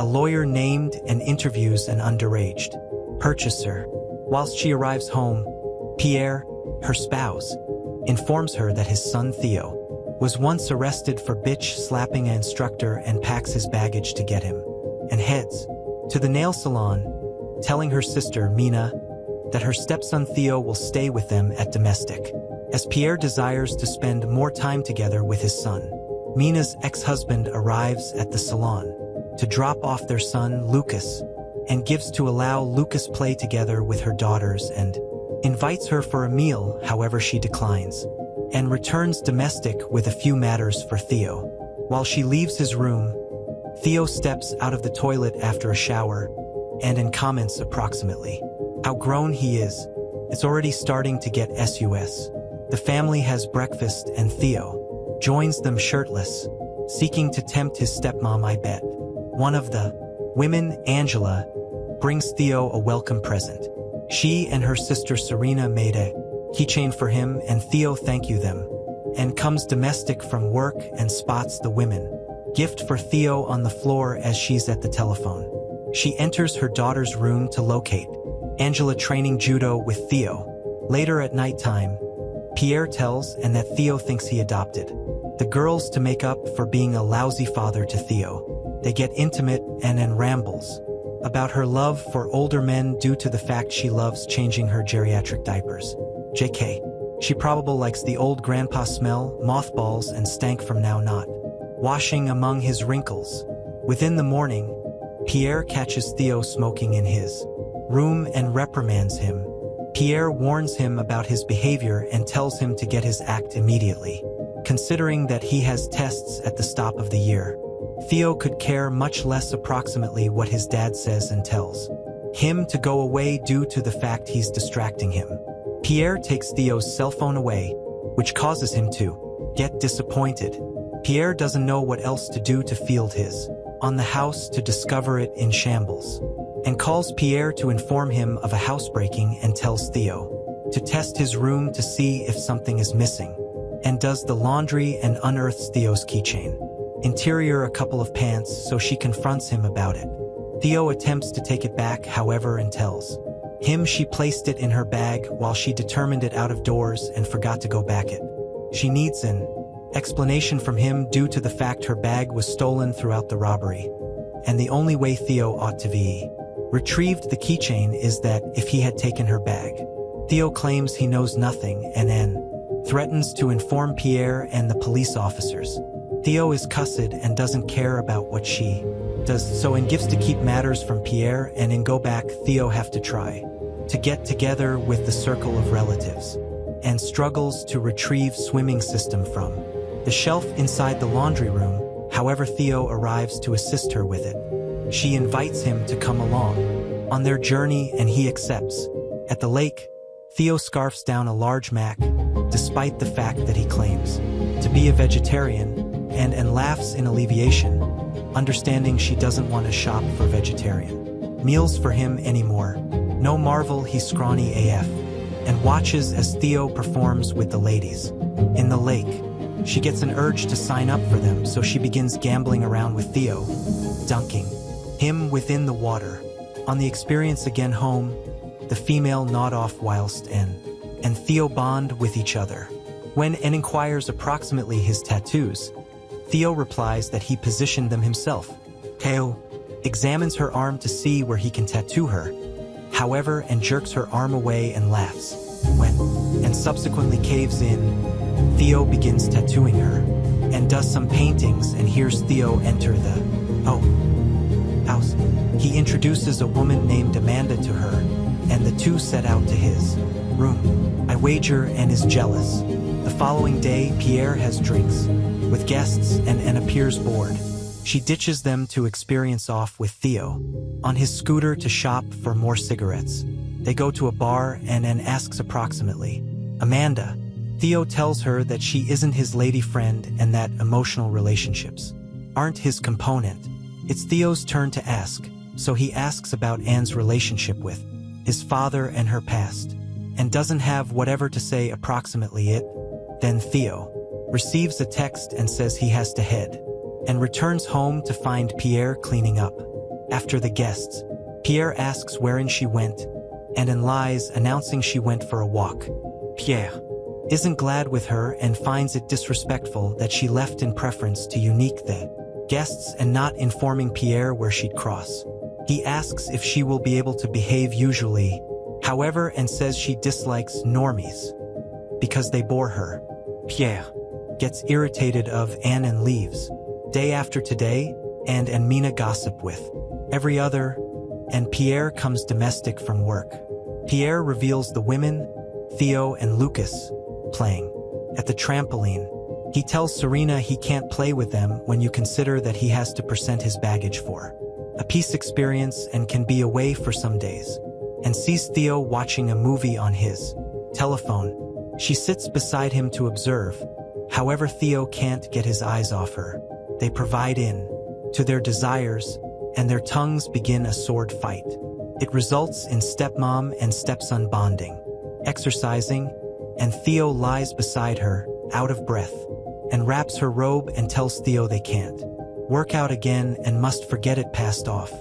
A lawyer named and interviews an underage purchaser. Whilst she arrives home, Pierre, her spouse, informs her that his son Theo was once arrested for bitch-slapping an instructor and packs his baggage to get him, and heads to the nail salon, telling her sister, Mina, that her stepson Theo will stay with them at domestic, as Pierre desires to spend more time together with his son. Mina's ex-husband arrives at the salon to drop off their son, Lucas, and gives to allow Lucas play together with her daughters and invites her for a meal, however she declines, and returns domestic with a few matters for Theo. While she leaves his room, Theo steps out of the toilet after a shower and comments approximately how grown he is. It's already starting to get sus. The family has breakfast and Theo joins them shirtless, seeking to tempt his stepmom, I bet. One of the women, Angela, brings Theo a welcome present. She and her sister Serena made a keychain for him, and Theo thank you them, and comes domestic from work and spots the women gift for Theo on the floor as she's at the telephone. She enters her daughter's room to locate Angela training judo with Theo. Later at nighttime, Pierre tells and that Theo thinks he adopted the girls to make up for being a lousy father to Theo. They get intimate and rambles about her love for older men due to the fact she loves changing her geriatric diapers. JK. She probably likes the old grandpa smell, mothballs, and stank from now not washing among his wrinkles. Within the morning, Pierre catches Theo smoking in his room and reprimands him. Pierre warns him about his behavior and tells him to get his act immediately, considering that he has tests at the stop of the year. Theo could care much less approximately what his dad says and tells him to go away due to the fact he's distracting him. Pierre takes Theo's cell phone away, which causes him to get disappointed. Pierre doesn't know what else to do to field his on the house to discover it in shambles, and calls Pierre to inform him of a housebreaking and tells Theo to test his room to see if something is missing, and does the laundry and unearths Theo's keychain. Interior a couple of pants, so she confronts him about it. Theo attempts to take it back, however, and tells him she placed it in her bag while she determined it out of doors and forgot to go back it. She needs an explanation from him due to the fact her bag was stolen throughout the robbery, and the only way Theo ought to be retrieved the keychain is that if he had taken her bag. Theo claims he knows nothing and then threatens to inform Pierre and the police officers. Theo is cussed and doesn't care about what she does so and gives to keep matters from Pierre, and in go back Theo have to try to get together with the circle of relatives and struggles to retrieve swimming system from the shelf inside the laundry room. However, Theo arrives to assist her with it. She invites him to come along on their journey and he accepts. At the lake, Theo scarfs down a large Mac despite the fact that he claims to be a vegetarian and laughs in alleviation, understanding she doesn't want to shop for vegetarian meals for him anymore. No marvel he's scrawny AF, and watches as Theo performs with the ladies in the lake. She gets an urge to sign up for them, so she begins gambling around with Theo, dunking him within the water. On the experience again home, the female nod off whilst and Theo bond with each other. When N inquires approximately his tattoos, Theo replies that he positioned them himself. Theo examines her arm to see where he can tattoo her, however, and jerks her arm away and laughs. And subsequently caves in, Theo begins tattooing her and does some paintings and hears Theo enter the house. He introduces a woman named Amanda to her, and the two set out to his room. I wager and is jealous. The following day, Pierre has drinks with guests and appears bored. She ditches them to experience off with Theo on his scooter to shop for more cigarettes. They go to a bar and asks approximately Amanda. Theo tells her that she isn't his lady friend and that emotional relationships aren't his component. It's Theo's turn to ask, so he asks about Anne's relationship with his father and her past, and doesn't have whatever to say approximately it. Then Theo receives a text and says he has to head, and returns home to find Pierre cleaning up After the guests, Pierre asks wherein she went, and Anne lies, announcing she went for a walk. Pierre isn't glad with her and finds it disrespectful that she left in preference to unique the guests and not informing Pierre where she'd cross. He asks if she will be able to behave usually, however, and says she dislikes normies because they bore her. Pierre gets irritated of Anne and leaves. Day after today, Anne and Mina gossip with every other, and Pierre comes domestic from work. Pierre reveals the women, Theo and Lucas, playing at the trampoline. He tells Serena he can't play with them when you consider that he has to present his baggage for a peace experience and can be away for some days, and sees Theo watching a movie on his telephone. She sits beside him to observe. However, Theo can't get his eyes off her. They provide in to their desires, and their tongues begin a sword fight. It results in stepmom and stepson bonding, exercising, and Theo lies beside her, out of breath, and wraps her robe and tells Theo they can't work out again and must forget it passed off.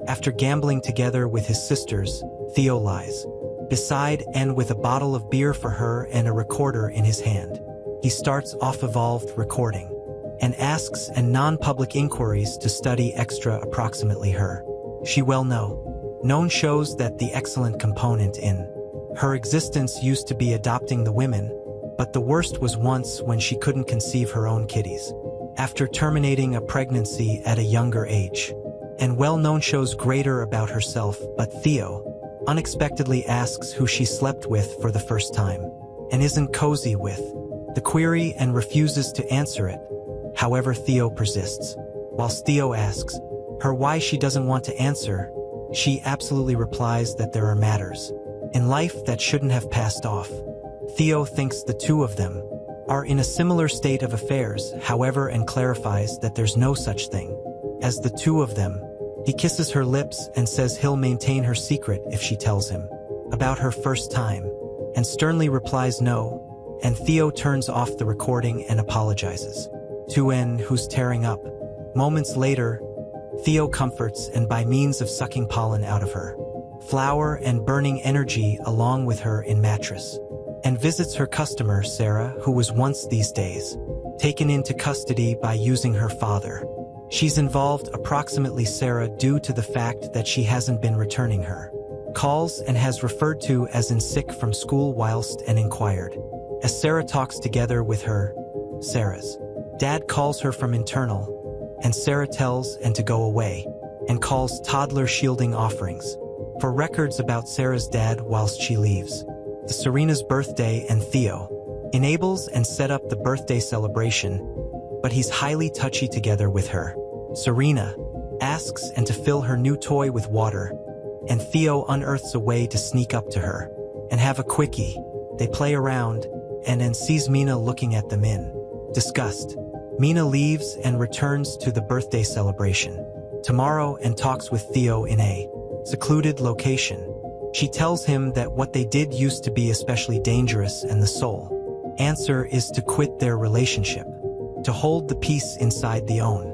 After gambling together with his sisters, Theo lies beside Anne with a bottle of beer for her and a recorder in his hand. He starts off evolved recording and asks and non-public inquiries to study extra approximately her. She well known shows that the excellent component in her existence used to be adopting the women, but the worst was once when she couldn't conceive her own kiddies. After terminating a pregnancy at a younger age, and well-known shows greater about herself, but Theo unexpectedly asks who she slept with for the first time, and isn't cozy with the query and refuses to answer it. However, Theo persists. Whilst Theo asks her why she doesn't want to answer, she absolutely replies that there are matters in life that shouldn't have passed off. Theo thinks the two of them are in a similar state of affairs, however, and clarifies that there's no such thing as the two of them. He kisses her lips and says he'll maintain her secret if she tells him about her first time, and sternly replies no, and Theo turns off the recording and apologizes to Anne, who's tearing up. Moments later, Theo comforts and by means of sucking pollen out of her flower and burning energy along with her in mattress, and visits her customer, Sarah, who was once these days taken into custody by using her father. She's involved approximately Sarah due to the fact that she hasn't been returning her calls and has referred to as in sick from school whilst and inquired. As Sarah talks together with her, Sarah's dad calls her from internal, and Sarah tells and to go away, and calls toddler shielding offerings for records about Sarah's dad whilst she leaves. The Serena's birthday, and Theo enables and set up the birthday celebration, but he's highly touchy together with her. Serena asks and to fill her new toy with water, and Theo unearths a way to sneak up to her and have a quickie. They play around, and then sees Mina looking at them in disgust. Mina leaves and returns to the birthday celebration tomorrow and talks with Theo in a secluded location. She tells him that what they did used to be especially dangerous and the sole answer is to quit their relationship, to hold the peace inside the own